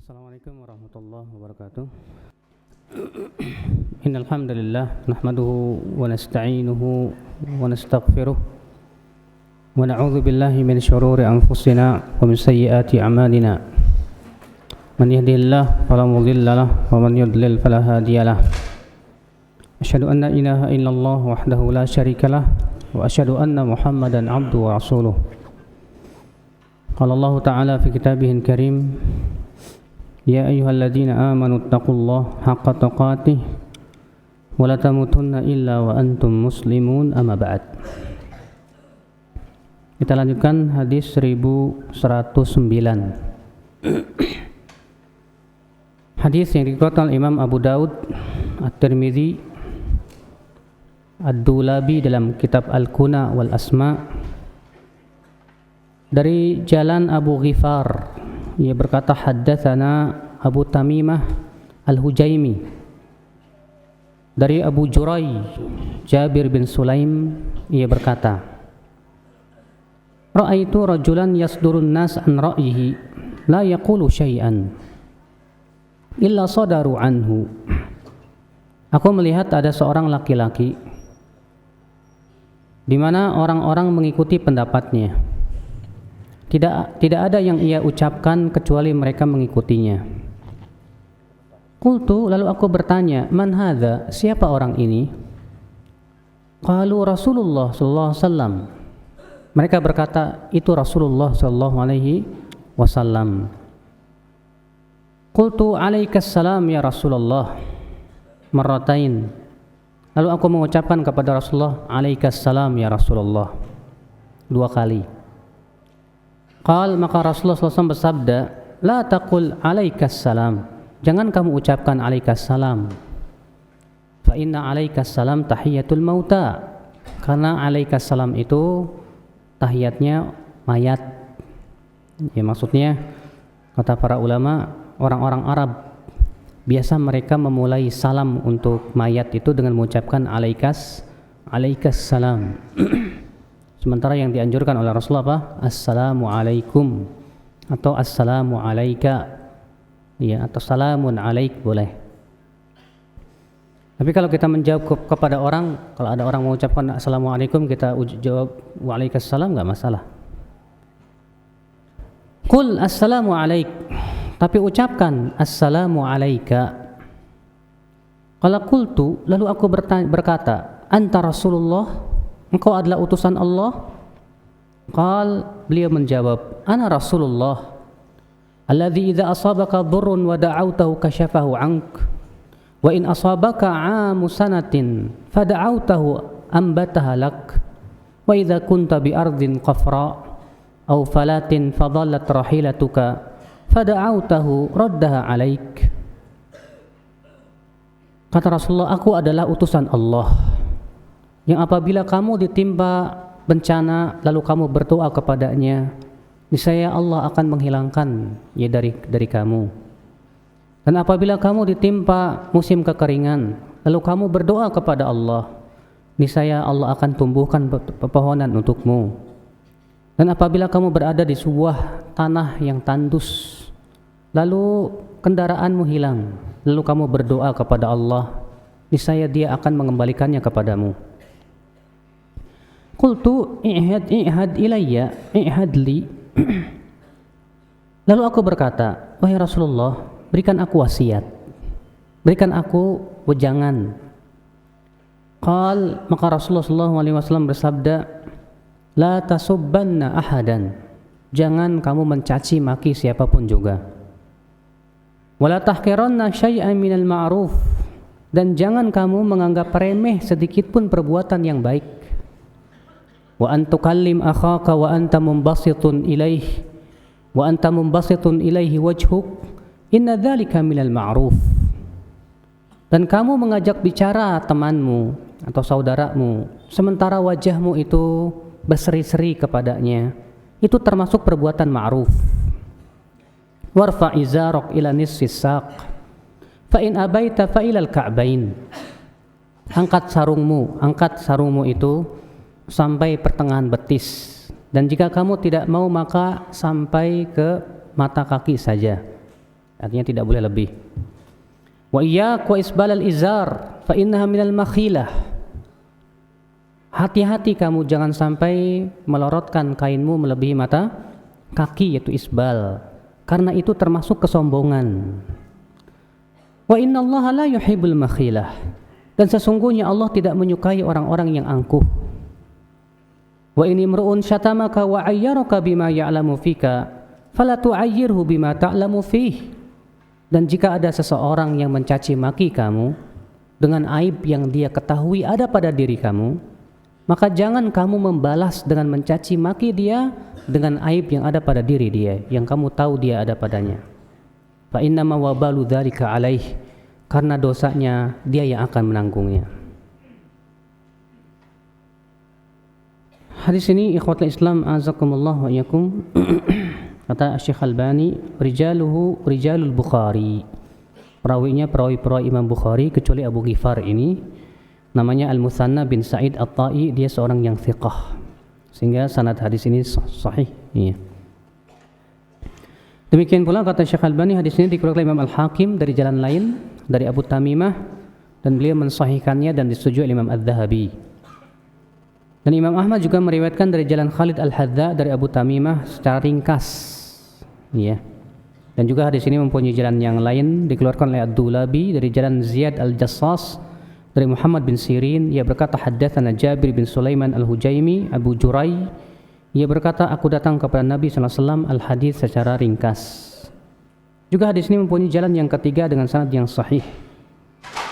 Assalamualaikum warahmatullahi wabarakatuh. Innal hamdalillah nahmaduhu wa nasta'inuhu wa nastaghfiruh wa na'udzu billahi min shururi anfusina wa min sayyiati a'malina. Man yahdihillahu fala mudilla lahu wa man yudlil fala hadiya lahu. Asyhadu an la ilaha illallah wahdahu la syarika lahu wa asyhadu anna Muhammadan 'abduhu wa rasuluh. Qala Allah ta'ala fi kitabihil karim, Ya ayyuhalladzina amanu taqullaha haqqa tuqatih wa la tamutunna illa wa antum muslimun, amma ba'd. Kita lanjutkan hadis 1109. Hadis yang diriwayatkan Imam Abu Daud, At-Tirmidzi, Ad-Dulabi dalam kitab Al-Kuna wal Asma, dari jalan Abu Ghifar. Ia berkata, haddatsana Abu Tamimah Al-Hujaimi, dari Abu Jurai Jabir bin Sulaim. Ia berkata, ra'aitu rajulan yasdurun nas an ra'yihi la yaqulu syai'an illa sadaru anhu. Aku melihat ada seorang laki-laki di mana orang-orang mengikuti pendapatnya. Tidak ada yang ia ucapkan kecuali mereka mengikutinya. Qultu, lalu aku bertanya, man hadza, siapa orang ini? Qalu Rasulullah sallallahu alaihi wasallam. Mereka berkata, itu Rasulullah sallallahu alaihi wasallam. Qultu alaikas salam ya Rasulullah, marratain. Lalu aku mengucapkan kepada Rasulullah, alaikas salam ya Rasulullah, 2 kali. Qal, maka Rasulullah SAW bersabda, la taqul alaikas salam, jangan kamu ucapkan alaikas salam. Fa inna alaikas salam tahiyatul mauta, karena alaikas salam itu tahiyatnya mayat. Ya, maksudnya kata para ulama, orang-orang Arab biasa mereka memulai salam untuk mayat itu dengan mengucapkan alaikas salam. Sementara yang dianjurkan oleh Rasulullah apa? Assalamualaikum atau assalamu alaika, ya, atau salamun alaik boleh. Tapi kalau kita menjawab kepada orang, kalau ada orang mengucapkan assalamualaikum, kita jawab waalaikumsalam, enggak masalah. Qul assalamu alaik, tapi ucapkan assalamu alaika. Qala qultu, lalu aku berkata, anta Rasulullah, engkau adalah utusan Allah? Qal, beliau menjawab, ana Rasulullah alladzi idza asabaka dhurrun wa da'awtahu kashafahu 'ank wa in asabaka 'amu sanatin fada'awtahu ambataha lak wa idza kunta bi ardin qafra aw falatin fadallat rahilatuka fada'awtahu raddaha 'alaik. Kata Rasulullah, aku adalah utusan Allah yang apabila kamu ditimpa bencana lalu kamu berdoa kepadanya, niscaya Allah akan menghilangkan ya dari kamu. Dan apabila kamu ditimpa musim kekeringan lalu kamu berdoa kepada Allah, niscaya Allah akan tumbuhkan pepohonan untukmu. Dan apabila kamu berada di sebuah tanah yang tandus lalu kendaraanmu hilang, lalu kamu berdoa kepada Allah, niscaya Dia akan mengembalikannya kepadamu. Qultu i'had ilayya, i'had li. Lalu aku berkata, wahai Rasulullah, berikan aku wasiat, berikan aku wejangan. Qal, maka Rasulullah SAW bersabda, la tasubbanna ahadan, jangan kamu mencaci maki siapapun juga. Wala tahqiranna syai'an minal ma'ruf, dan jangan kamu menganggap remeh sedikit pun perbuatan yang baik. Wa antukallim akhaka wa anta munbasitun ilaihi wa anta munbasitun ilaihi wajhuk inna dzalika minal ma'ruf. Dan kamu mengajak bicara temanmu atau saudaramu sementara wajahmu itu berseri-seri kepadanya, itu termasuk perbuatan ma'ruf. Warfa izarok ila nisfis saq fa in abaita fa ilal ka'bain. Angkat sarungmu itu sampai pertengahan betis, dan jika kamu tidak mau maka sampai ke mata kaki saja. artinya tidak boleh lebih. Wa iyyak wa isbalal izar fa innaha minal makhilah. Hati-hati kamu jangan sampai melorotkan kainmu melebihi mata kaki, yaitu isbal, karena itu termasuk kesombongan. Wa innallaha la yuhibbul makhilah, dan sesungguhnya Allah tidak menyukai orang-orang yang angkuh. Wa in imru'un syatamaka wa ayyaraka bima ya'lamu fika fala tu'ayyirhu bima ta'lamu fih. Dan jika ada seseorang yang mencaci maki kamu dengan aib yang dia ketahui ada pada diri kamu, maka jangan kamu membalas dengan mencaci maki dia dengan aib yang ada pada diri dia, yang kamu tahu dia ada padanya. Fa innama wabalu dzalika alaih, karena dosanya dia yang akan menanggungnya. Hadis ini ikhwatul Islam azakumullah wa iyyakum. Kata Syekh Albani, rijaluhu rijalul Bukhari. Perawinya perawi Imam Bukhari kecuali Abu Ghifar ini namanya Al-Muthanna bin Sa'id At-Ta'i, dia seorang yang thiqah. Sehingga sanad hadis ini sahih. Iya. Demikian pula kata Syekh Albani, hadis ini dikeluarkan Imam Al-Hakim dari jalan lain dari Abu Tamimah dan beliau mensahihkannya dan disetujui oleh Imam Adz-Dzahabi. Dan Imam Ahmad juga meriwayatkan dari jalan Khalid Al-Hadza dari Abu Tamimah secara ringkas. Ya. Dan juga hadis ini mempunyai jalan yang lain dikeluarkan oleh Ad-Dulabi dari jalan Ziyad Al-Jassas dari Muhammad bin Sirin. Ia berkata, haddatsana Jabir bin Sulaiman Al-Hujaimi Abu Jurai. Ia berkata, aku datang kepada Nabi sallallahu alaihi wasallam, al-hadits secara ringkas. Juga hadis ini mempunyai jalan yang ketiga dengan sanad yang sahih.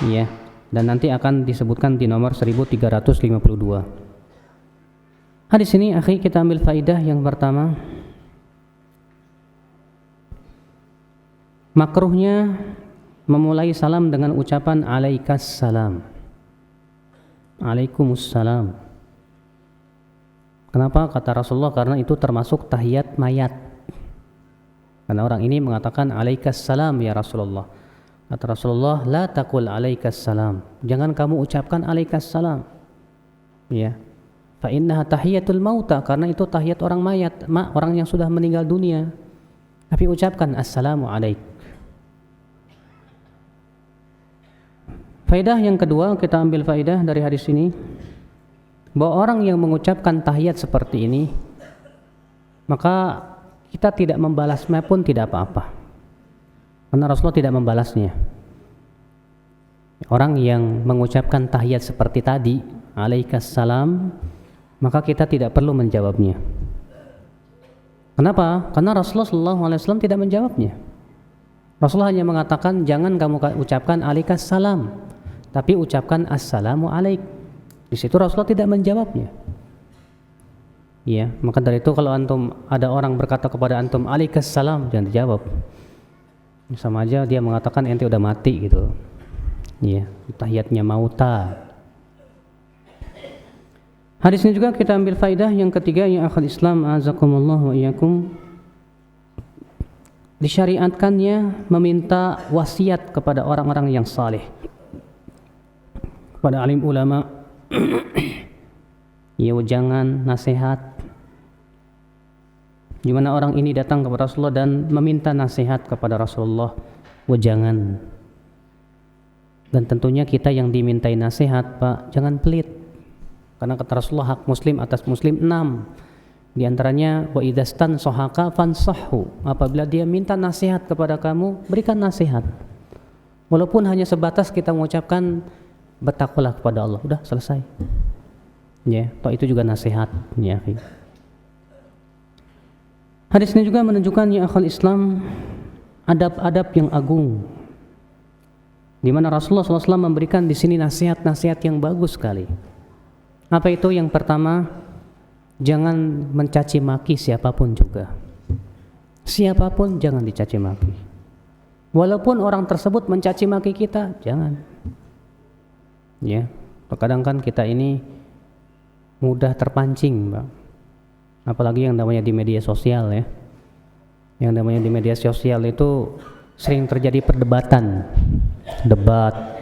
Ya. Dan nanti akan disebutkan di nomor 1352. Hadis ini akhi, kita ambil faidah yang pertama. Makruhnya memulai salam dengan ucapan alaikas salam. Alaikumussalam. Kenapa? Kata Rasulullah, karena itu termasuk tahiyat mayat. Karena orang ini mengatakan alaikas salam ya Rasulullah. Kata Rasulullah, la taqul alaikas salam. Jangan kamu ucapkan alaikas salam. Ya. Fa innaha tahiyatul mauta, karena itu tahiyat orang mayat, orang yang sudah meninggal dunia. Tapi ucapkan assalamu alaik. Faedah yang kedua, kita ambil faedah dari hadis ini bahwa orang yang mengucapkan tahiyat seperti ini, maka kita tidak membalasnya pun tidak apa-apa, karena Rasulullah tidak membalasnya. Orang yang mengucapkan tahiyat seperti tadi, alaikas salam, maka kita tidak perlu menjawabnya. Kenapa? Karena Rasulullah SAW tidak menjawabnya. Rasulullah hanya mengatakan, jangan kamu ucapkan alaikas salam, tapi ucapkan assalamu alaik. Di situ Rasulullah tidak menjawabnya. Ya, maka dari itu kalau antum ada orang berkata kepada antum alaikas salam, jangan dijawab. Sama aja dia mengatakan ente udah mati gitu. Ya, tahiyatnya mauta. Hadis ini juga kita ambil faidah yang ketiga, ya akhul Islam azakumullah wa iyyakum. Disyariatkannya meminta wasiat kepada orang-orang yang saleh, kepada alim ulama. Ya, jangan nasihat. Di mana orang ini datang kepada Rasulullah dan meminta nasihat kepada Rasulullah, jangan. Dan tentunya kita yang dimintai nasihat, Pak, jangan pelit. Karena kata Rasulullah, hak muslim atas muslim 6. Di antaranya, wa idzastan sohaka fansahhu. Apabila dia minta nasihat kepada kamu, berikan nasihat. Walaupun hanya sebatas kita mengucapkan bertakwalah kepada Allah, udah selesai. Ya, toh itu juga nasihat, ya. Hadis ini juga menunjukkan, ya akhul Islam, adab-adab yang agung, di mana Rasulullah SAW memberikan di sini nasihat-nasihat yang bagus sekali. Apa itu? Yang pertama, jangan mencaci maki siapapun juga. Siapapun jangan dicaci maki. Walaupun orang tersebut mencaci maki kita, jangan. Ya, terkadang kan kita ini mudah terpancing, Pak. Apalagi yang namanya di media sosial, ya. Yang namanya di media sosial itu sering terjadi perdebatan, debat.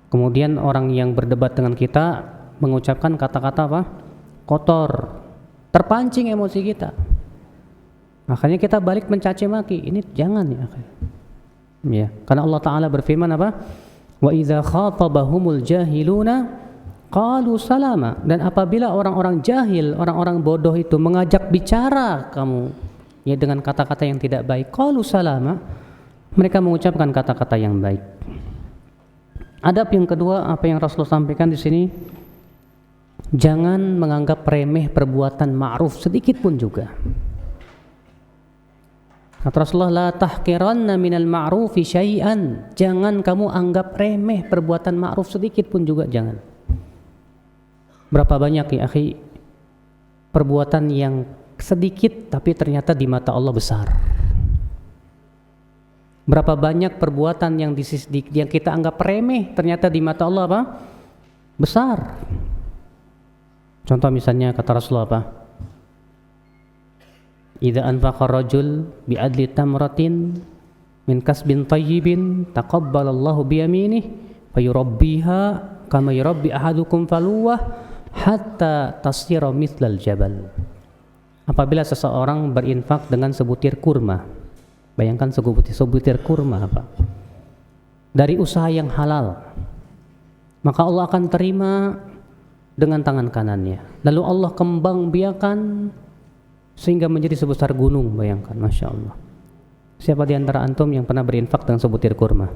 Kemudian orang yang berdebat dengan kita mengucapkan kata-kata apa? Kotor. Terpancing emosi kita. Makanya kita balik mencaci maki. Ini jangan, ya. Ya, karena Allah Ta'ala berfirman apa? Wa idza khatabahumul jahiluna qalu salama. Dan apabila orang-orang jahil, orang-orang bodoh itu mengajak bicara kamu ya dengan kata-kata yang tidak baik, qalu salama, mereka mengucapkan kata-kata yang baik. Adab yang kedua, apa yang Rasulullah sampaikan di sini, jangan menganggap remeh perbuatan ma'ruf sedikit pun juga. Kata Rasulullah, la tahqiranna minal ma'rufi syai'an. Jangan kamu anggap remeh perbuatan ma'ruf sedikit pun juga, jangan. Berapa banyak ya akhi perbuatan yang sedikit tapi ternyata di mata Allah besar. Berapa banyak perbuatan yang kita anggap remeh ternyata di mata Allah apa? Besar. Contoh misalnya kata Rasulullah apa? Idza anfaqa rajul bi adli tamratin min kasbin tayyibin taqabbalallahu bi yaminihi fayurabbiha kama yurabbi ahadukum faluwah hatta tasira mithlal jabal. Apabila seseorang berinfak dengan sebutir kurma, bayangkan sebutir kurma apa? Dari usaha yang halal, maka Allah akan terima dengan tangan kanannya. Lalu Allah kembang biakan sehingga menjadi sebesar gunung, bayangkan, Masya Allah. Siapa di antara antum yang pernah berinfak dengan sebutir kurma?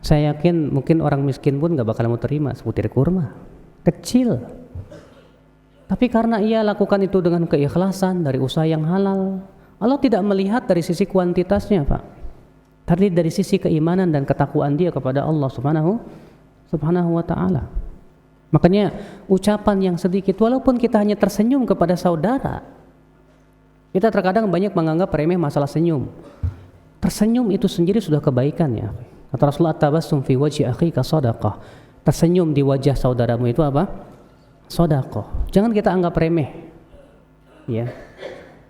Saya yakin mungkin orang miskin pun gak bakal mau terima sebutir kurma, kecil. Tapi karena ia lakukan itu dengan keikhlasan dari usaha yang halal, Allah tidak melihat dari sisi kuantitasnya, Pak, tapi dari sisi keimanan dan ketakwaan dia kepada Allah Subhanahu wa ta'ala. Makanya ucapan yang sedikit, walaupun kita hanya tersenyum kepada saudara, kita terkadang banyak menganggap remeh masalah senyum. Tersenyum itu sendiri sudah kebaikan ya. Kata Rasulullah, tabassum fi wajhi akhika shadaqah. Tersenyum di wajah saudaramu itu apa? Shadaqah. Jangan kita anggap remeh. Ya.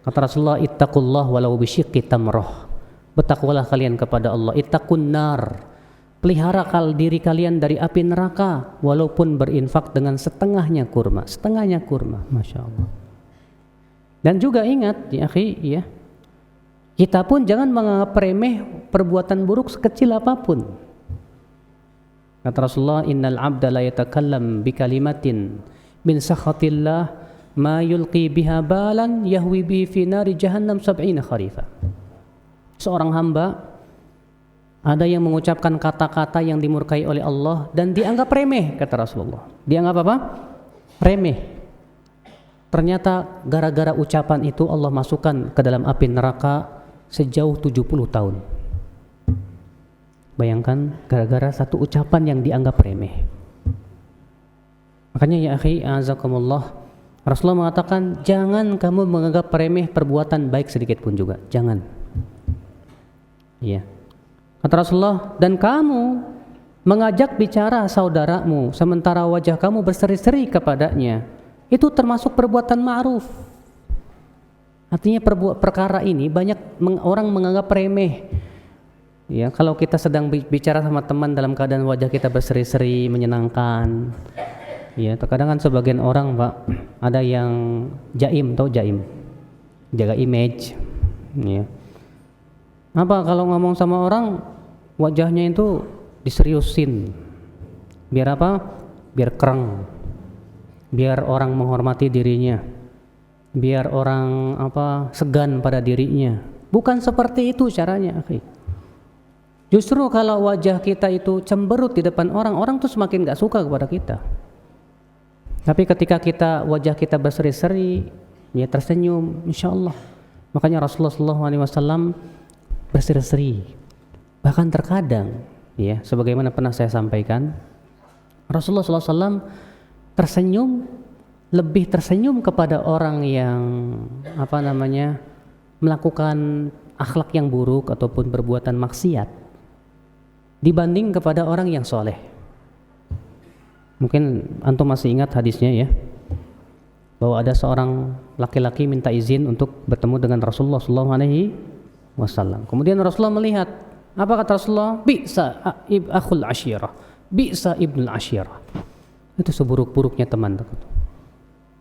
Kata Rasulullah, ittaqullah walau bisyiqqi tamrah. Bertakwalah kalian kepada Allah. Ittaqun nar. Pelihara diri kalian dari api neraka walaupun berinfak dengan setengahnya kurma. Setengahnya kurma, Masya Allah. Dan juga ingat ya akhi, ya, kita pun jangan menganggap remeh perbuatan buruk sekecil apapun. Kata Rasulullah, innal abda la yatakallam bi kalimatin min sakhatillah ma yulqi biha balan yahwi bihi fi nari jahannam 70 kharifa. Seorang hamba ada yang mengucapkan kata-kata yang dimurkai oleh Allah dan dianggap remeh, kata Rasulullah. Dianggap apa? Remeh. Ternyata gara-gara ucapan itu Allah masukkan ke dalam api neraka sejauh 70 tahun. Bayangkan, gara-gara satu ucapan yang dianggap remeh. Makanya ya akhi, azakumullah, Rasulullah mengatakan jangan kamu menganggap remeh perbuatan baik sedikit pun juga. Jangan. Iya. Kata Rasulullah, dan kamu mengajak bicara saudaramu sementara wajah kamu berseri-seri kepadanya, itu termasuk perbuatan ma'ruf. Artinya perkara ini banyak orang menganggap remeh. Ya, kalau kita sedang bicara sama teman dalam keadaan wajah kita berseri-seri, menyenangkan. Ya, terkadang kan sebagian orang, Pak, ada yang jaim, tahu jaim? Jaga image. Ya. Apa kalau ngomong sama orang wajahnya itu diseriusin. Biar apa? Biar kereng. Biar orang menghormati dirinya, biar orang segan pada dirinya. Bukan seperti itu caranya, akhi. Justru kalau wajah kita itu cemberut di depan orang, orang tuh semakin gak suka kepada kita. Tapi ketika wajah kita berseri-seri, ya tersenyum, insya Allah. Makanya Rasulullah SAW berseri-seri. Bahkan terkadang, ya, sebagaimana pernah saya sampaikan, Rasulullah SAW lebih tersenyum kepada orang yang melakukan akhlak yang buruk ataupun perbuatan maksiat dibanding kepada orang yang soleh. Mungkin antum masih ingat hadisnya ya, bahwa ada seorang laki-laki minta izin untuk bertemu dengan Rasulullah SAW. Kemudian Rasulullah melihat, apa kata Rasulullah? Bi'sa akhul ashirah, bi'sa ibnul ashirah. Itu seburuk-buruknya teman.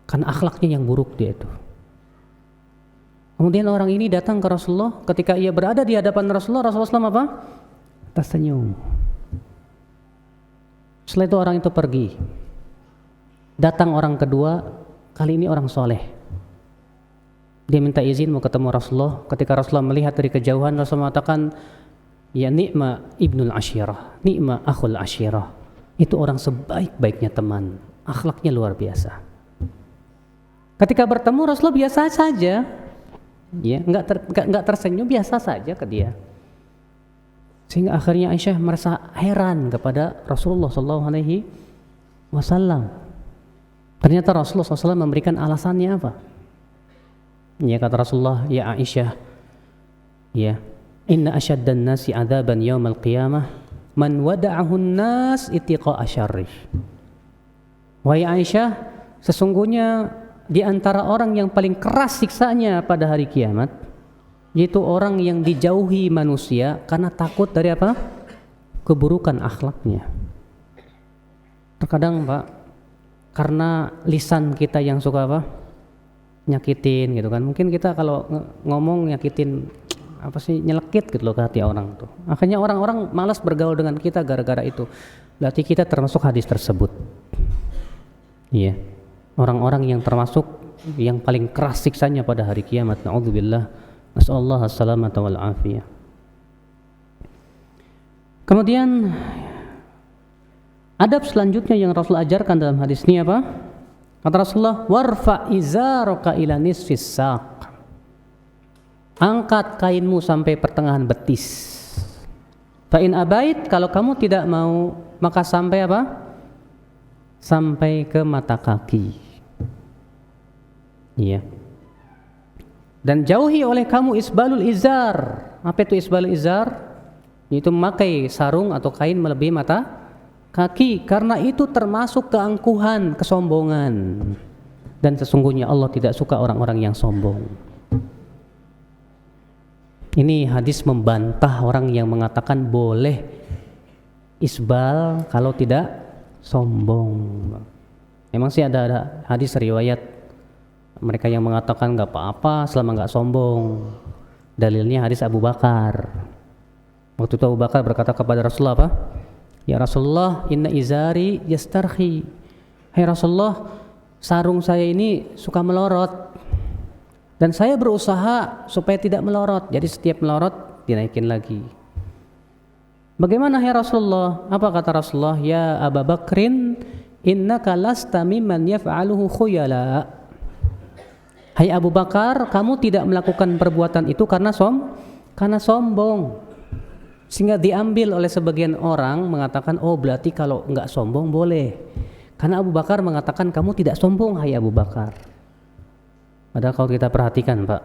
Karena akhlaknya yang buruk dia itu. Kemudian orang ini datang ke Rasulullah. Ketika ia berada di hadapan Rasulullah, Rasulullah SAW apa? tersenyum. Setelah itu orang itu pergi. Datang orang kedua, kali ini orang soleh. Dia minta izin mau ketemu Rasulullah. Ketika Rasulullah melihat dari kejauhan, Rasulullah mengatakan, ya ni'ma ibnul ashirah, ni'ma akhul ashirah. Itu orang sebaik-baiknya teman, akhlaknya luar biasa. Ketika bertemu Rasulullah biasa saja, ya nggak tersenyum, biasa saja ke dia. Sehingga akhirnya Aisyah merasa heran kepada Rasulullah SAW. Ternyata Rasulullah SAW memberikan alasannya apa? Ya, kata Rasulullah, ya Aisyah, ya, inna asyaddan nasi adzaban yaumal qiyamah man wada'ahun nas itiqa'a syarrih. Wahai Aisyah, sesungguhnya di antara orang yang paling keras siksanya pada hari kiamat, yaitu orang yang dijauhi manusia karena takut dari apa? Keburukan akhlaknya. Terkadang Pak, karena lisan kita yang suka apa? Nyakitin gitu kan. Mungkin kita kalau ngomong nyakitin apa sih, nyelekit gitu loh ke hati orang tuh. Akhirnya orang-orang malas bergaul dengan kita gara-gara itu. Berarti kita termasuk hadis tersebut. Iya. Orang-orang yang termasuk yang paling keras siksanya pada hari kiamat. Na'udzubillah. Nasallallahu as-salamata wal afiyah. Kemudian adab selanjutnya yang Rasul ajarkan dalam hadis ini apa? Kata Rasulullah, warfa izaraka ila nisfis saq. Angkat kainmu sampai pertengahan betis. Fa in abait, kalau kamu tidak mau, maka sampai apa? Sampai ke mata kaki. Iya. Dan jauhi oleh kamu isbalul izar. Apa itu isbalul izar? Itu memakai sarung atau kain melebihi mata kaki, karena itu termasuk keangkuhan, kesombongan. Dan sesungguhnya Allah tidak suka orang-orang yang sombong. Ini hadis membantah orang yang mengatakan boleh isbal kalau tidak sombong. Memang sih ada hadis riwayat mereka yang mengatakan nggak apa-apa selama nggak sombong. Dalilnya hadis Abu Bakar. Waktu itu Abu Bakar berkata kepada Rasulullah apa? Ya Rasulullah, inna izari yastarhi. Hai Rasulullah, sarung saya ini suka melorot. Dan saya berusaha supaya tidak melorot. Jadi setiap melorot dinaikin lagi. Bagaimana ya Rasulullah? Apa kata Rasulullah? Ya Abu Bakrin, innaka lasta mimman yaf'aluhu khuyala. Hai Abu Bakar, kamu tidak melakukan perbuatan itu karena sombong. Sehingga diambil oleh sebagian orang mengatakan, oh berarti kalau enggak sombong boleh. Karena Abu Bakar mengatakan kamu tidak sombong, hai Abu Bakar. Padahal kalau kita perhatikan Pak,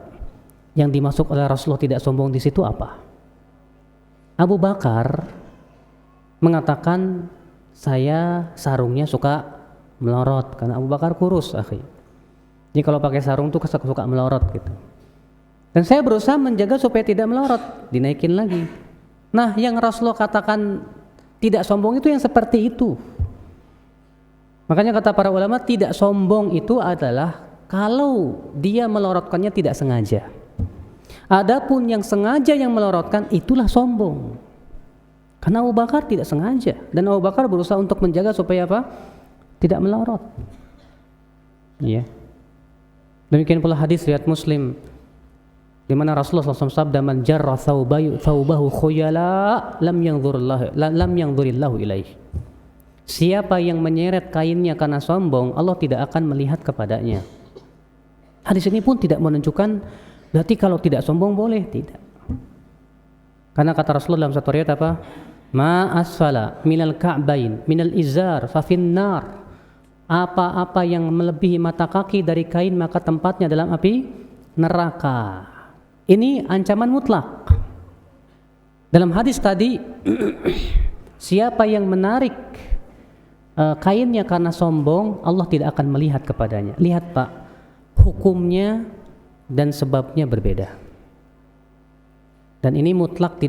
yang dimaksud oleh Rasulullah tidak sombong di situ apa? Abu Bakar mengatakan saya sarungnya suka melorot karena Abu Bakar kurus, akhi. Jadi kalau pakai sarung tuh suka melorot gitu. Dan saya berusaha menjaga supaya tidak melorot, dinaikin lagi. Nah, yang Rasulullah katakan tidak sombong itu yang seperti itu. Makanya kata para ulama, tidak sombong itu adalah kalau dia melorotkannya tidak sengaja. Adapun yang sengaja yang melorotkan, itulah sombong. Karena Abu Bakar tidak sengaja, dan Abu Bakar berusaha untuk menjaga supaya apa? Tidak melorot. Iya. Demikian pula hadis riwayat Muslim, di mana Rasulullah SAW sabda, man jarra thawbahu khuyala lam yanzurillahu ilaih. Siapa yang menyeret kainnya karena sombong, Allah tidak akan melihat kepadanya. Hadis ini pun tidak menunjukkan berarti kalau tidak sombong boleh, tidak. Karena kata Rasulullah dalam satu riwayat apa? Ma asfala minal ka'bain minal izar fa finnar. Apa-apa yang melebihi mata kaki dari kain maka tempatnya dalam api neraka. Ini ancaman mutlak. Dalam hadis tadi, siapa yang menarik kainnya karena sombong, Allah tidak akan melihat kepadanya. Lihat Pak, hukumnya dan sebabnya berbeda. Dan ini mutlak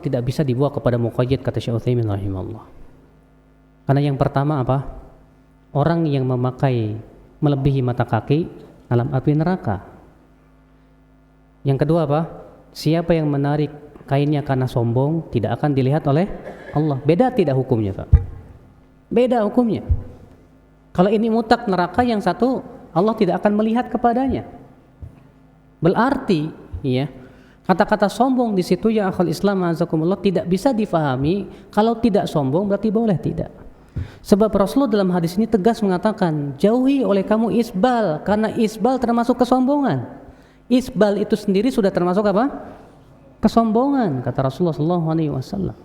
tidak bisa dibawa kepada muqayyad, kata Syekh Utsaimin rahimahullah. Karena yang pertama apa? Orang yang memakai melebihi mata kaki dalam api neraka. Yang kedua apa? Siapa yang menarik kainnya karena sombong, tidak akan dilihat oleh Allah. Beda tidak hukumnya, Pak? Beda hukumnya. Kalau ini mutak neraka, yang satu Allah tidak akan melihat kepadanya. Berarti, ya, kata-kata sombong di situ ya akhul Islam azakumullah tidak bisa difahami kalau tidak sombong berarti boleh tidak. Sebab Rasulullah dalam hadis ini tegas mengatakan, jauhi oleh kamu isbal, karena isbal termasuk kesombongan. Isbal itu sendiri sudah termasuk apa? Kesombongan, kata Rasulullah SAW.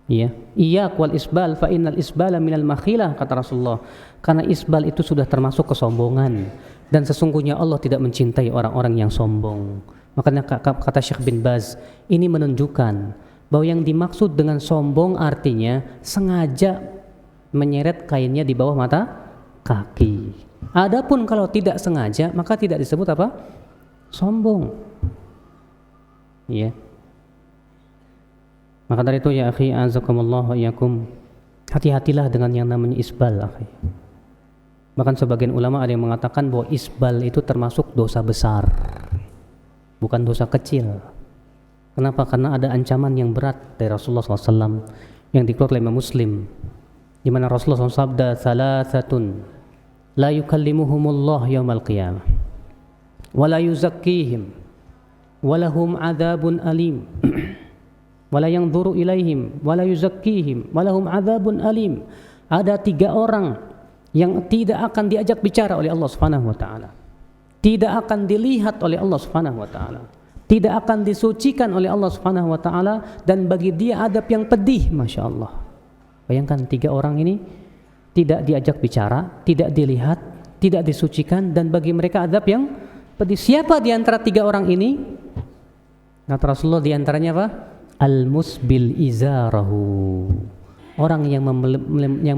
Iya, iyyak wal isbal fa innal isbala minal makhilah, kata Rasulullah. Karena isbal itu sudah termasuk kesombongan, dan sesungguhnya Allah tidak mencintai orang-orang yang sombong. Makanya kata Syekh bin Baz, ini menunjukkan bahwa yang dimaksud dengan sombong artinya sengaja menyeret kainnya di bawah mata kaki. Adapun kalau tidak sengaja maka tidak disebut apa? Sombong. Iya. Maka dari itu ya akhi azakumullah wa iyyakum, hati-hatilah dengan yang namanya isbal, akhi. Bahkan sebagian ulama ada yang mengatakan bahwa isbal itu termasuk dosa besar, bukan dosa kecil. Kenapa? Karena ada ancaman yang berat dari Rasulullah SAW yang dikeluarkan oleh Imam Muslim, di mana Rasulullah SAW sabda, "Thalathatun la yukallimuhumullah yaumal qiyamah wa la yuzakkihim wa lahum adzabun alim wa la yanzuru ilaihim wa la yuzakkihim wa lahum adzabun alim." Ada 3 orang yang tidak akan diajak bicara oleh Allah Subhanahu wa taala, tidak akan dilihat oleh Allah Subhanahu wa taala, tidak akan disucikan oleh Allah Subhanahu wa taala, dan bagi dia adab yang pedih. Masya Allah. Bayangkan 3 orang ini tidak diajak bicara, tidak dilihat, tidak disucikan, dan bagi mereka adab yang pedih. Siapa di antara 3 orang ini? Kata Rasulullah, di antaranya apa? Al-musbil izarahu. Orang yang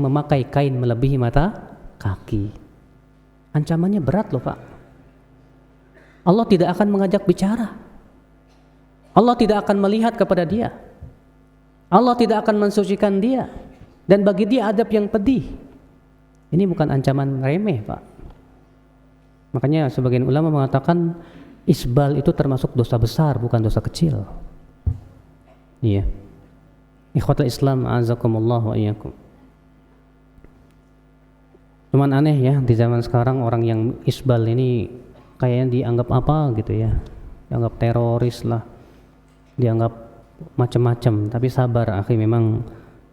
memakai kain melebihi mata kaki. Ancamannya berat loh, Pak. Allah tidak akan mengajak bicara. Allah tidak akan melihat kepada dia. Allah tidak akan mensucikan dia, dan bagi dia adab yang pedih. Ini bukan ancaman remeh, Pak. Makanya sebagian ulama mengatakan isbal itu termasuk dosa besar, bukan dosa kecil. Iya. Ikhwatul Islam azakumullah wa iyyakum. Cuman aneh ya, di zaman sekarang orang yang isbal ini kayaknya dianggap apa gitu ya, dianggap teroris lah, dianggap macam-macam. Tapi sabar akhi, memang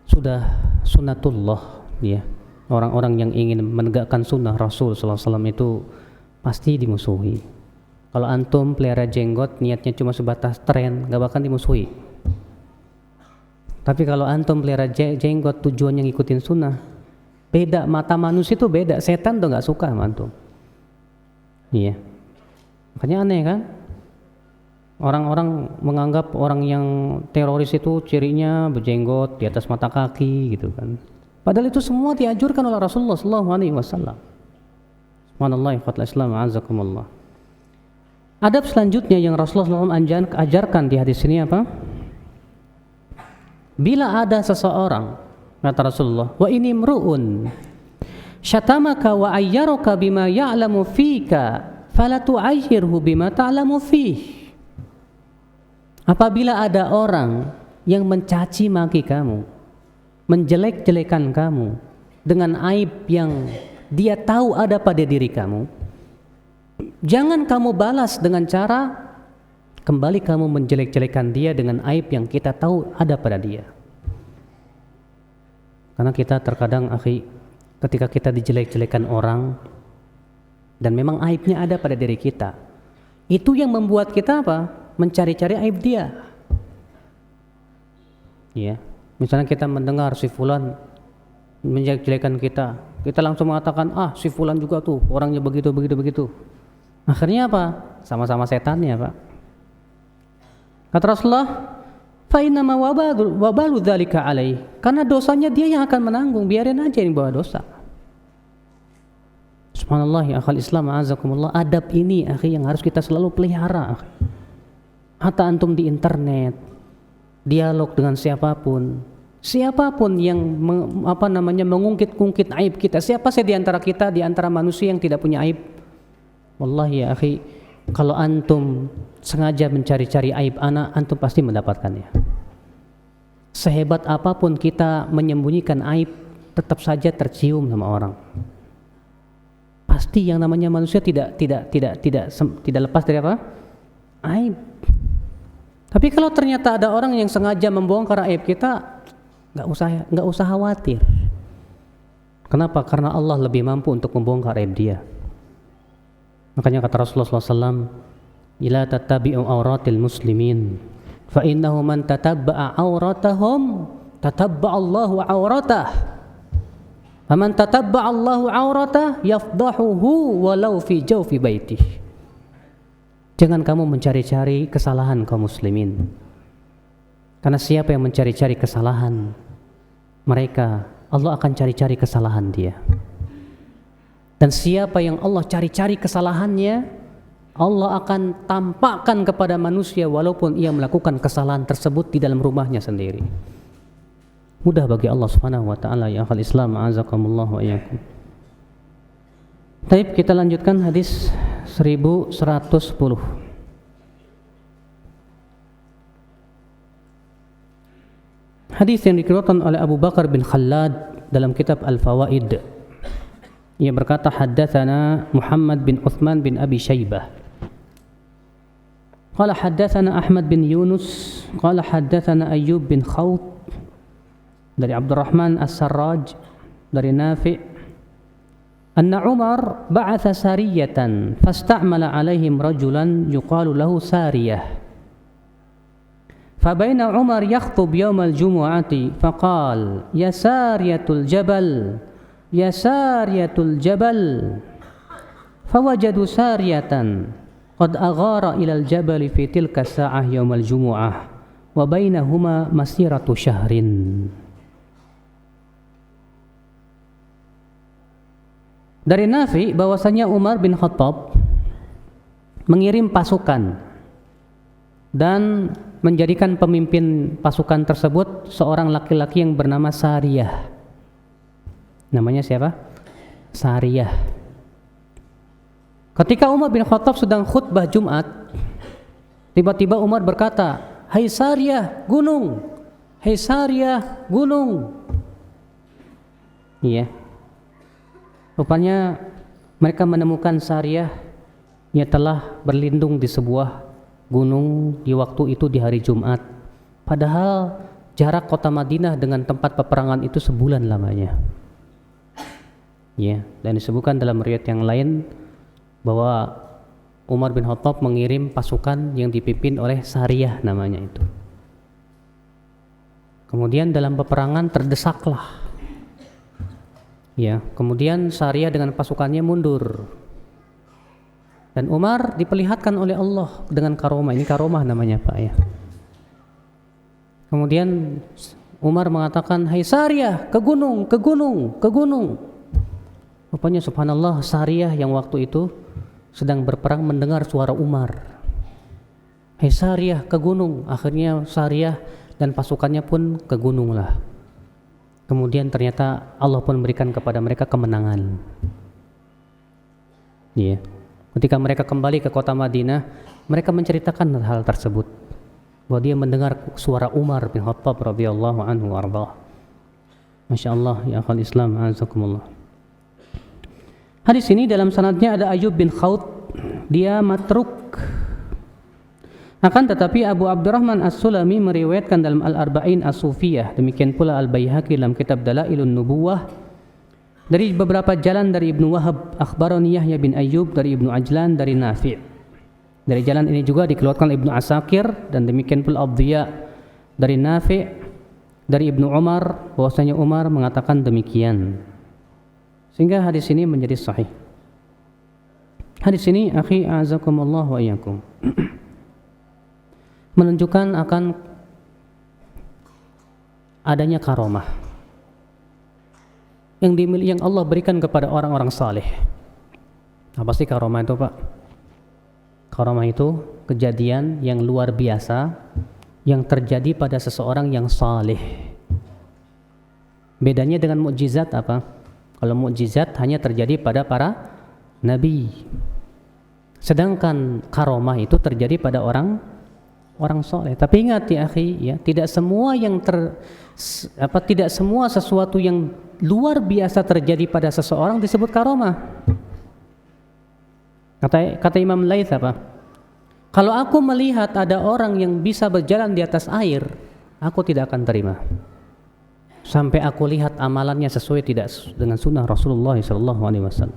sudah sunnatullah ya. Orang-orang yang ingin menegakkan sunnah Rasul sallallahu alaihi wasallam itu pasti dimusuhi. Kalau antum pelihara jenggot niatnya cuma sebatas tren, gak bakal dimusuhi. Tapi kalau antum pelihara jenggot tujuannya ngikutin sunnah, beda. Mata manusia itu beda. Setan tuh gak suka sama antum. Iya. Makanya aneh kan? Orang-orang menganggap orang yang teroris itu cirinya berjenggot di atas mata kaki gitu kan. Padahal itu semua dianjurkan oleh Rasulullah SAW. Subhanallah, ikhwatul Islam, azakumullah. Adab selanjutnya yang Rasulullah SAW ajarkan di hadis ini apa? Bila ada seseorang, kata Rasulullah, wa ini mru'un syatamaka wa ayyaraka bima ya'lamu fika fala tu'ayyirhu bima ta'lamu fih. Apabila ada orang yang mencaci maki kamu, menjelek-jelekan kamu dengan aib yang dia tahu ada pada diri kamu, jangan kamu balas dengan cara kembali kamu menjelek-jelekan dia dengan aib yang kita tahu ada pada dia. Karena kita terkadang akhi, ketika kita dijelek-jelekan orang dan memang aibnya ada pada diri kita, itu yang membuat kita apa? Mencari-cari aib dia. Ya, misalnya kita mendengar si fulan menjelek-jelekan kita, kita langsung mengatakan, ah si fulan juga tuh orangnya begitu. Akhirnya apa? Sama-sama setannya, Pak. Kata Rasulullah, fa innama wabalu dzalika alaih. Karena dosanya dia yang akan menanggung, biarin aja yang bawa dosa. Subhanallah ya akhal Islam azakumullah. Adab ini akhi yang harus kita selalu pelihara. Hatta antum di internet, dialog dengan siapapun yang mengungkit-ungkit aib kita. Siapa sih di antara kita, di antara manusia yang tidak punya aib? Wallahi ya akhi, Kalau antum sengaja mencari-cari aib anak, antum pasti mendapatkannya. Sehebat apapun kita menyembunyikan aib, tetap saja tercium sama orang. Pasti yang namanya manusia tidak lepas dari apa? Aib. Tapi kalau ternyata ada orang yang sengaja membongkar aib kita, nggak usah khawatir. Kenapa? Karena Allah lebih mampu untuk membongkar aib dia. Makanya kata Rasulullah SAW, "Ila tattabi'u auratil muslimin, fa innahu man tatabba'a auratahum, tatabba'a Allahu auratah. Faman tatabba'a Allahu auratah, yafdahuhu walau fi jawfi baitih." Jangan kamu mencari-cari kesalahan kaum muslimin. Karena siapa yang mencari-cari kesalahan mereka, Allah akan cari-cari kesalahan dia. Dan siapa yang Allah cari-cari kesalahannya, Allah akan tampakkan kepada manusia walaupun ia melakukan kesalahan tersebut di dalam rumahnya sendiri. Mudah bagi Allah Subhanahu wa taala, ya akhal Islam, azakumullah wa iyyakum. Baik, kita lanjutkan hadis 1110. Hadis yang dikeluarkan oleh Abu Bakar bin Khallad dalam kitab Al-Fawaid. Ia berkata, haddatsana Muhammad bin Uthman bin Abi Shaybah. Qala haddatsana Ahmad bin Yunus, qala haddatsana Ayyub bin Khawt dari Abdurrahman As-Sarraj dari Nafi', anna Umar ba'atha sariyatan fasta'mala 'alaihim rajulan yuqalu lahu Sariyah. Fabaina Umar yakhthub yawmal jumu'ati faqala ya Sariyatul Jabal, ya Sariyatul Jabal, fawajadu Sariyatan qad aghara ilal jabali fi tilka sa'ah yawmal jumu'ah wa bainahuma masiratu syahrin. Dari Nafi bahwasanya Umar bin Khattab mengirim pasukan dan menjadikan pemimpin pasukan tersebut seorang laki-laki yang bernama Sariyah. Namanya siapa? Sariyah. Ketika Umar bin Khattab sedang khutbah Jumat, tiba-tiba Umar berkata, "Hai Sariyah, gunung! Hai Sariyah, gunung!" Iya. Rupanya mereka menemukan Sariyah yang telah berlindung di sebuah gunung di waktu itu di hari Jumat. Padahal jarak kota Madinah dengan tempat peperangan itu sebulan lamanya. Ya, dan disebutkan dalam riwayat yang lain bahwa Umar bin Khattab mengirim pasukan yang dipimpin oleh Sariyah namanya itu. Kemudian dalam peperangan terdesaklah. Ya, kemudian Sariyah dengan pasukannya mundur. Dan Umar diperlihatkan oleh Allah dengan karomah. Ini karomah namanya, Pak, ya. Kemudian Umar mengatakan, "Hai Sariyah, ke gunung, ke gunung, ke gunung." Rupanya subhanallah, Sariyah yang waktu itu sedang berperang mendengar suara Umar. "Hei Sariyah, ke gunung." Akhirnya Sariyah dan pasukannya pun ke gunung lah. Kemudian ternyata Allah pun memberikan kepada mereka kemenangan. Iya. Ketika mereka kembali ke kota Madinah, mereka menceritakan hal tersebut, bahwa dia mendengar suara Umar bin Khattab radhiyallahu anhu warḍah. Masya Allah, ya akhal Islam, azakumullah. Hadis ini dalam sanadnya ada Ayyub bin Khawt, dia matruk. Akan tetapi Abu Abdurrahman As-Sulami meriwayatkan dalam Al-Arba'in As-Sufiyah, demikian pula Al-Baihaqi dalam kitab Dalailun Nubuwah, dari beberapa jalan dari Ibnu Wahab, akhbarani Yahya bin Ayyub dari Ibnu Ajlan dari Nafi'. Dari jalan ini juga dikeluarkan Ibnu Asakir dan demikian pula Abdiya dari Nafi' dari Ibnu Umar, bahwasanya Umar mengatakan demikian. Sehingga hadis ini menjadi sahih. Hadis ini, akhi azakumullah wa iyyakum, menunjukkan akan adanya karomah yang Allah berikan kepada orang-orang saleh. Apa sih karomah itu, Pak? Karomah itu kejadian yang luar biasa yang terjadi pada seseorang yang saleh. Bedanya dengan mukjizat apa? Kalau mukjizat hanya terjadi pada para nabi. Sedangkan karomah itu terjadi pada orang soleh. Tapi ingat ya akhi, ya, tidak semua sesuatu yang luar biasa terjadi pada seseorang disebut karomah. Kata Imam Laits apa? Kalau aku melihat ada orang yang bisa berjalan di atas air, aku tidak akan terima sampai aku lihat amalannya sesuai tidak dengan sunnah Rasulullah SAW.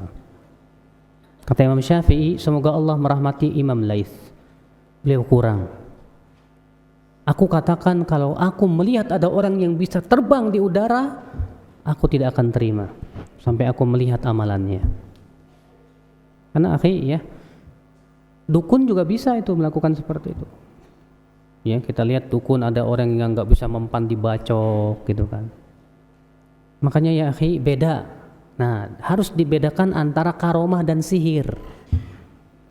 Kata Imam Syafi'i, semoga Allah merahmati Imam Laits, beliau kurang. Aku katakan kalau aku melihat ada orang yang bisa terbang di udara, aku tidak akan terima sampai aku melihat amalannya. Karena akhi ya, dukun juga bisa itu melakukan seperti itu. Ya, kita lihat dukun ada orang yang nggak bisa mempan dibacok gitu kan. Makanya ya akhi, beda. Nah, harus dibedakan antara karomah dan sihir.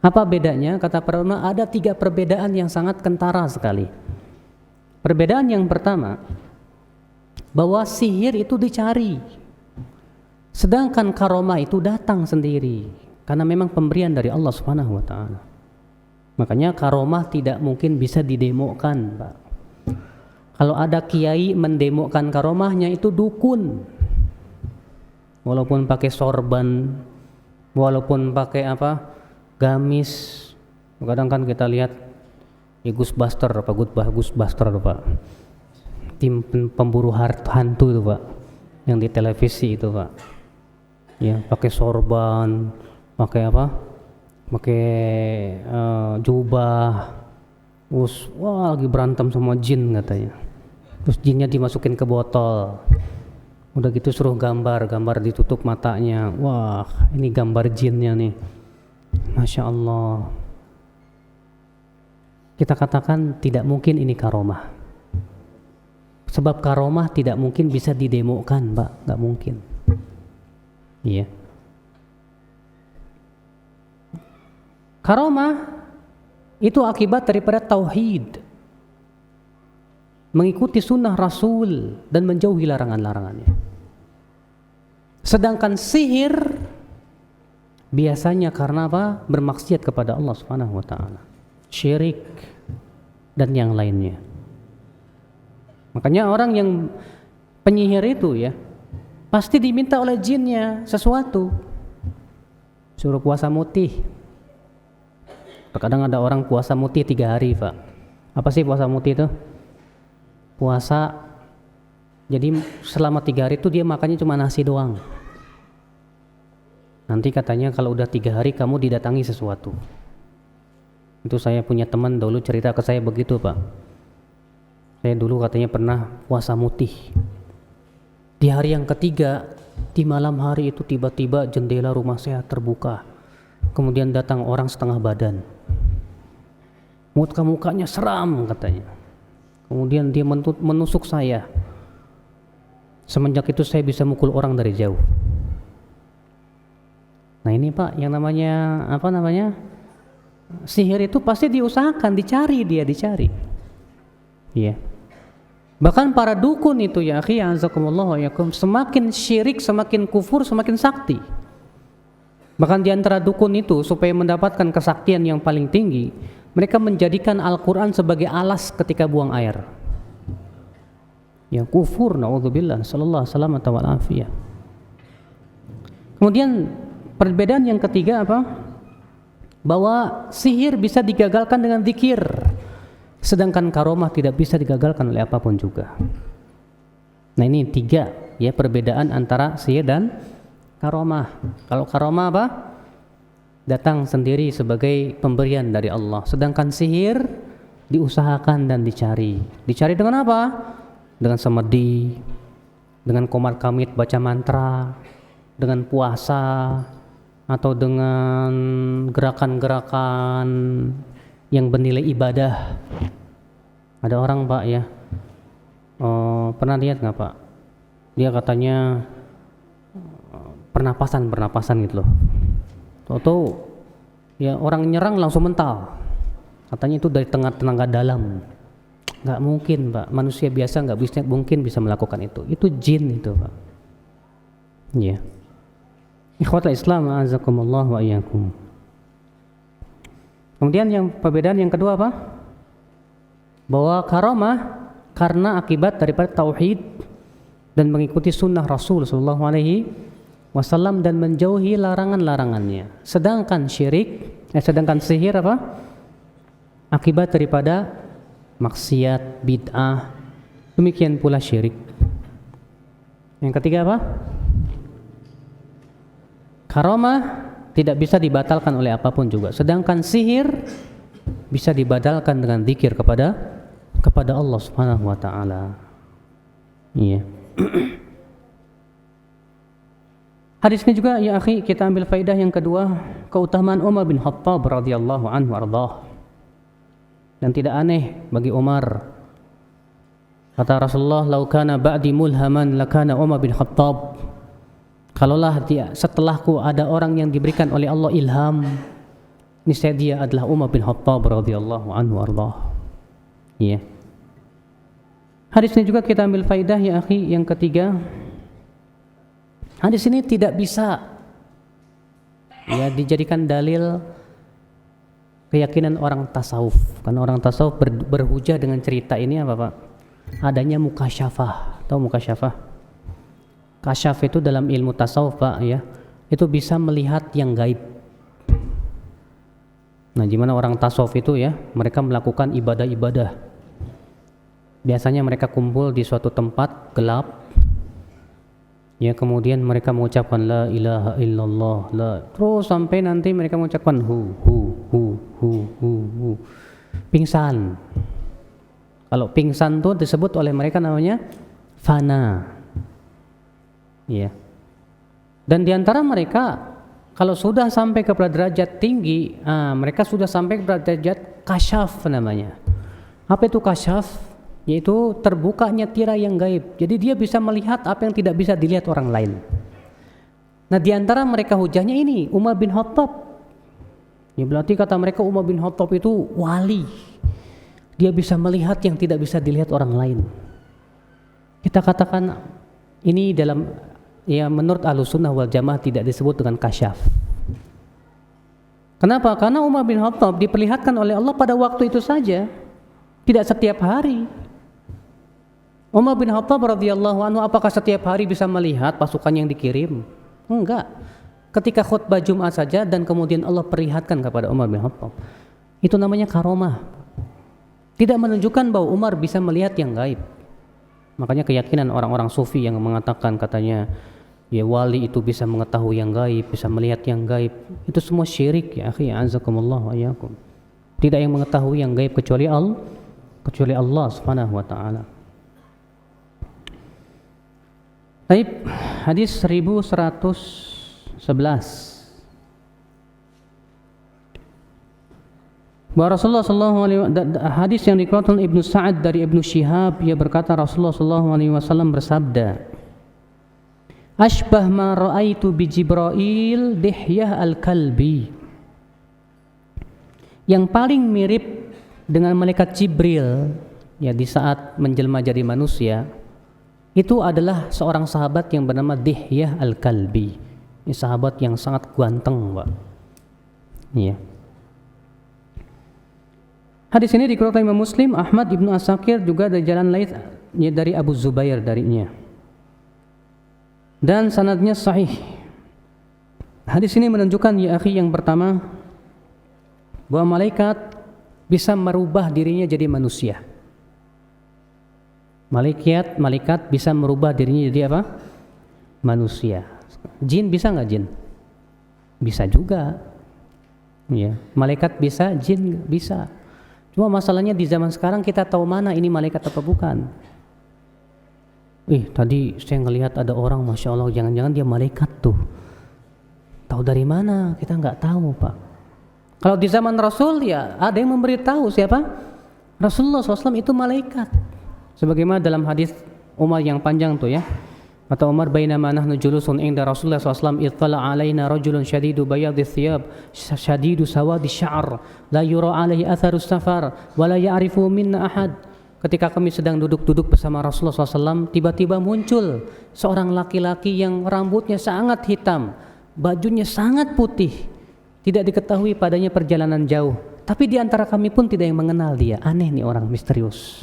Apa bedanya? Kata para ulama ada 3 perbedaan yang sangat kentara sekali. Perbedaan yang pertama, bahwa sihir itu dicari, sedangkan karomah itu datang sendiri. Karena memang pemberian dari Allah Subhanahu wa taala. Makanya karomah tidak mungkin bisa didemokan, Pak. Kalau ada kiai mendemokan karomahnya itu dukun. Walaupun pakai sorban, walaupun pakai gamis. Kadang kan kita lihat Ghostbuster Pak. Tim pemburu hantu itu, Pak. Yang di televisi itu, Pak. Ya, pakai sorban, pakai jubah. Terus lagi berantem sama jin katanya. Terus jinnya dimasukin ke botol. Udah gitu suruh gambar ditutup matanya. Wah, ini gambar jinnya nih. Masya Allah. Kita katakan tidak mungkin ini karomah. Sebab karomah tidak mungkin bisa didemokan, Pak. Nggak mungkin. Iya. Karomah itu akibat daripada tauhid, mengikuti sunnah Rasul dan menjauhi larangan-larangannya. Sedangkan sihir biasanya karena bermaksiat kepada Allah Subhanahu wa taala, syirik dan yang lainnya. Makanya orang yang penyihir itu ya pasti diminta oleh jinnya sesuatu, suruh puasa mutih. Terkadang ada orang puasa mutih 3 hari, Pak. Apa sih puasa mutih itu? Puasa, jadi selama 3 hari itu dia makannya cuma nasi doang. Nanti katanya kalau udah 3 hari kamu didatangi sesuatu. Itu saya punya teman dulu cerita ke saya begitu, Pak. Saya dulu katanya pernah puasa mutih. Di hari yang ketiga, di malam hari itu tiba-tiba jendela rumah saya terbuka. Kemudian datang orang setengah badan. Mukanya seram katanya. Kemudian dia menusuk saya. Semenjak itu saya bisa mukul orang dari jauh. Nah ini Pak, yang namanya sihir itu pasti diusahakan, dicari. Iya. Bahkan para dukun itu ya akhi, azakumullah wa yakum, semakin syirik, semakin kufur, semakin sakti. Bahkan di antara dukun itu supaya mendapatkan kesaktian yang paling tinggi, mereka menjadikan Al-Quran sebagai alas ketika buang air. Ya kufur, na'udzubillah, sallallahu salamata wal afiyah. Kemudian perbedaan yang ketiga apa? Bahwa sihir bisa digagalkan dengan zikir, sedangkan karomah tidak bisa digagalkan oleh apapun juga. Nah ini 3 ya perbedaan antara sihir dan karomah. Kalau karomah apa? Datang sendiri sebagai pemberian dari Allah. Sedangkan sihir diusahakan dan dicari. Dicari dengan apa? Dengan semedi, dengan qomar kamit baca mantra, dengan puasa, atau dengan gerakan-gerakan yang bernilai ibadah. Ada orang Pak ya, pernah lihat nggak Pak? Dia katanya pernapasan gitu loh. Atau ya orang nyerang langsung mental. Katanya itu dari tenaga dalam. Nggak mungkin Pak, manusia biasa nggak mungkin bisa melakukan itu. Itu jin itu Pak. Iya. Ikhwatul Islam, azakumullah wa iyyakum. Kemudian yang perbedaan yang kedua apa? Bahwa karamah karena akibat daripada tauhid dan mengikuti sunnah Rasul sallallahu alaihi wasallam dan menjauhi larangan-larangannya. Sedangkan sedangkan sihir apa? Akibat daripada maksiat, bid'ah. Demikian pula syirik. Yang ketiga apa? Karamah tidak bisa dibatalkan oleh apapun juga. Sedangkan sihir bisa dibatalkan dengan zikir kepada Allah Subhanahu wa taala. Iya. Hadis ini juga ya akhi, kita ambil faidah yang kedua, keutamaan Umar bin Khattab radhiyallahu anhu ardah. Dan tidak aneh bagi Umar. Kata Rasulullah, "Lau kana ba'di mulhaman lakana Umar bin Khattab." Kalaulah setelahku ada orang yang diberikan oleh Allah ilham, niscaya dia adalah Umar bin Khattab radhiyallahu anhu ardah. Iya. Hadis ini juga kita ambil faidah ya akhi yang ketiga. Hadis ini tidak bisa ya dijadikan dalil keyakinan orang tasawuf. Karena orang tasawuf berhujah dengan cerita ini apa Pak? Adanya mukasyafah. Tahu mukasyafah? Kasyaf itu dalam ilmu tasawuf Pak ya. Itu bisa melihat yang gaib. Nah, gimana orang tasawuf itu ya? Mereka melakukan ibadah-ibadah. Biasanya mereka kumpul di suatu tempat gelap. Ya, kemudian mereka mengucapkan la ilaha illallah, terus sampai nanti mereka mengucapkan hu. Pingsan. Kalau pingsan itu disebut oleh mereka namanya fana. Ya. Dan diantara mereka kalau sudah sampai kepada derajat tinggi, mereka sudah sampai kepada derajat kasyaf namanya. Apa itu kasyaf? Yaitu terbukanya tirai yang gaib. Jadi dia bisa melihat apa yang tidak bisa dilihat orang lain. Nah, diantara mereka hujahnya ini Umar bin Khattab. Ya berarti kata mereka Umar bin Khattab itu wali. Dia bisa melihat yang tidak bisa dilihat orang lain. Kita katakan ini dalam ya menurut Ahlussunnah wal Jamaah tidak disebut dengan kasyaf. Kenapa? Karena Umar bin Khattab diperlihatkan oleh Allah pada waktu itu saja, tidak setiap hari. Umar bin Khattab radhiyallahu anhu apakah setiap hari bisa melihat pasukan yang dikirim? Enggak. Ketika khutbah Jumat saja dan kemudian Allah perlihatkan kepada Umar bin Khattab. Itu namanya karamah. Tidak menunjukkan bahwa Umar bisa melihat yang gaib. Makanya keyakinan orang-orang sufi yang mengatakan katanya ya wali itu bisa mengetahui yang gaib, bisa melihat yang gaib. Itu semua syirik ya akhi, azakumullah wa iyyakum. Tidak yang mengetahui yang gaib kecuali Allah Subhanahu wa taala. Baik, hadis 1111. Bahwa Rasulullah sallallahu alaihi hadis yang dikeluarkan Ibnu Sa'ad dari Ibnu Syihab, ia berkata Rasulullah sallallahu alaihi wasallam bersabda, "Ashbah ma ra'aitu bi Jibril Dihyah al-Kalbi." Yang paling mirip dengan malaikat Jibril ya di saat menjelma jadi manusia itu adalah seorang sahabat yang bernama Dihyah al-Kalbi. Ini sahabat yang sangat ganteng, Pak. Iya. Hadis ini dikeluarkan Imam Muslim, Ahmad, Ibnu Asakir juga dari jalan lain dari Abu Zubair darinya. Dan sanadnya sahih. Hadis ini menunjukkan ya akhi yang pertama bahwa malaikat bisa merubah dirinya jadi manusia. Malaikat bisa merubah dirinya jadi apa? Manusia. Jin bisa nggak jin? Bisa juga. Ya, malaikat bisa, jin bisa. Cuma masalahnya di zaman sekarang kita tahu mana ini malaikat atau bukan. Tadi saya ngelihat ada orang, masya Allah, jangan-jangan dia malaikat tuh. Tahu dari mana? Kita nggak tahu, Pak. Kalau di zaman Rasul ya ada yang memberitahu siapa? Rasulullah SAW itu malaikat. Sebagaimana dalam hadis Umar yang panjang tuh ya. Kata Umar, bainama nahnu julusun inda Rasulullah SAW ittala alaina rajulun syadidu bayadhi thiyab syadidu sawadi sya'r la yura alaihi atharus safar wa la ya'rifu minna ahad. Ketika kami sedang duduk-duduk bersama Rasulullah SAW, tiba-tiba muncul seorang laki-laki yang rambutnya sangat hitam, bajunya sangat putih, tidak diketahui padanya perjalanan jauh, Tapi di antara kami pun tidak yang mengenal dia. Aneh nih orang, misterius.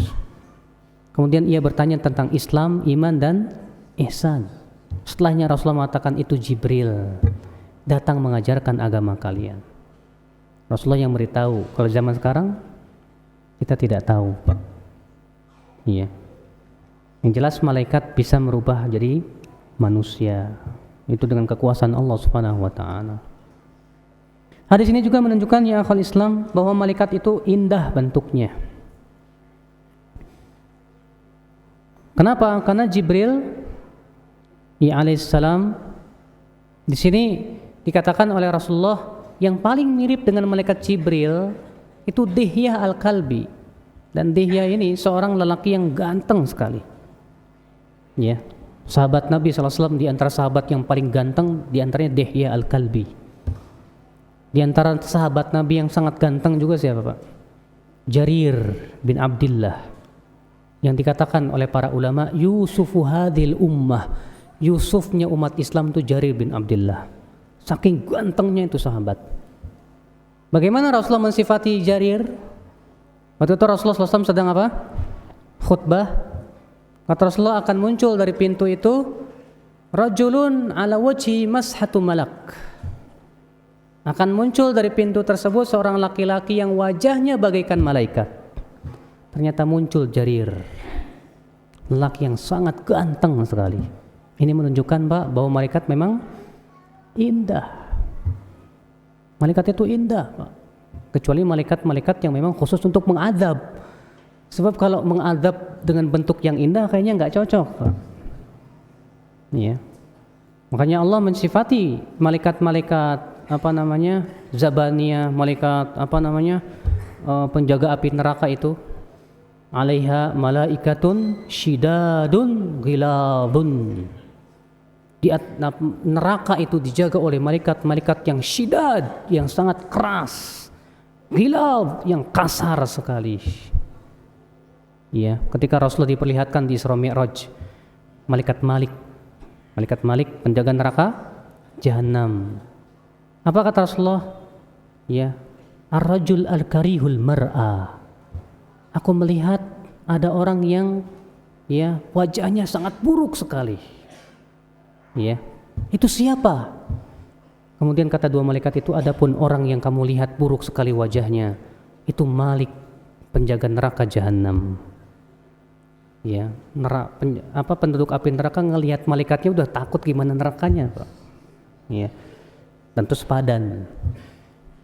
Kemudian ia bertanya tentang Islam, iman dan ihsan. Setelahnya Rasulullah mengatakan itu Jibril datang mengajarkan agama kalian. Rasulullah yang beritahu. Kalau zaman sekarang kita tidak tahu, Pak. Iya. Yang jelas malaikat bisa merubah jadi manusia. Itu dengan kekuasaan Allah Subhanahu wa taala. Hadis ini juga menunjukkan ya akhwal Islam bahwa malaikat itu indah bentuknya. Kenapa? Karena Jibril ya alaihissalam di sini dikatakan oleh Rasulullah yang paling mirip dengan malaikat Jibril itu Dihyah al-Kalbi. Dan Dihyah ini seorang lelaki yang ganteng sekali. Ya, sahabat Nabi SAW di antara sahabat yang paling ganteng di antaranya Dihyah al-Kalbi. Di antara sahabat Nabi yang sangat ganteng juga siapa, Pak? Jarir bin Abdullah, yang dikatakan oleh para ulama Yusufu hadhil ummah, Yusufnya umat Islam itu Jarir bin Abdullah. Saking gantengnya itu sahabat. Bagaimana Rasulullah mensifati Jarir? Waktu itu Rasulullah SAW sedang apa? Khutbah. Kata Rasulullah akan muncul dari pintu itu rajulun ala wajhi mashatu malak. Akan muncul dari pintu tersebut seorang laki-laki yang wajahnya bagaikan malaikat. Ternyata muncul Jarir, lelaki yang sangat ganteng sekali. Ini menunjukkan, Pak, bahwa malaikat memang indah. Malaikat itu indah, Pak. Kecuali malaikat-malaikat yang memang khusus untuk mengadab. Sebab kalau mengadab dengan bentuk yang indah kayaknya nggak cocok, Pak. Iya. Makanya Allah mensifati malaikat-malaikat Zabaniyah, malaikat penjaga api neraka itu, alaiha malaikatun syidadun ghilabun. Di neraka itu dijaga oleh malaikat-malaikat yang syidad, yang sangat keras, ghilab, yang kasar sekali. Ya, ketika Rasulullah diperlihatkan di Isra Mi'raj, malaikat Malik penjaga neraka Jahannam. Apa kata Rasulullah? Ya, ar-rajul al-karihul mar'a. Aku melihat ada orang yang ya wajahnya sangat buruk sekali. Ya, itu siapa? Kemudian kata dua malaikat itu, adapun orang yang kamu lihat buruk sekali wajahnya, itu Malik, penjaga neraka Jahannam. Ya, penduduk api neraka ngelihat malaikatnya udah takut gimana nerakanya, Pak. Ya. Tentu sepadan.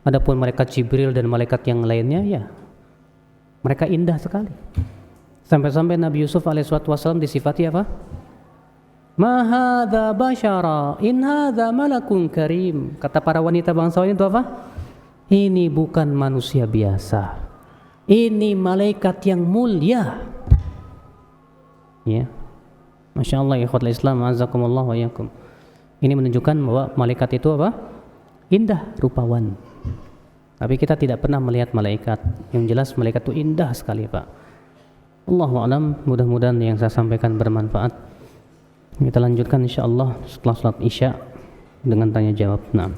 Adapun malaikat Jibril dan malaikat yang lainnya, ya mereka indah sekali. Sampai-sampai Nabi Yusuf alaihissalam disifati apa? Ma hadza bashara in hadza malakun karim. Kata para wanita bangsawan itu apa? Ini bukan manusia biasa. Ini malaikat yang mulia. Ya. Masya Allah, ikhwatul Islam, azakumullah wa yakum. Ini menunjukkan bahwa malaikat itu apa? Indah, rupawan. Tapi kita tidak pernah melihat malaikat. Yang jelas malaikat itu indah sekali, Pak. Allahu a'lam, mudah-mudahan yang saya sampaikan bermanfaat. Kita lanjutkan insyaallah setelah salat Isya dengan tanya jawab. Nah.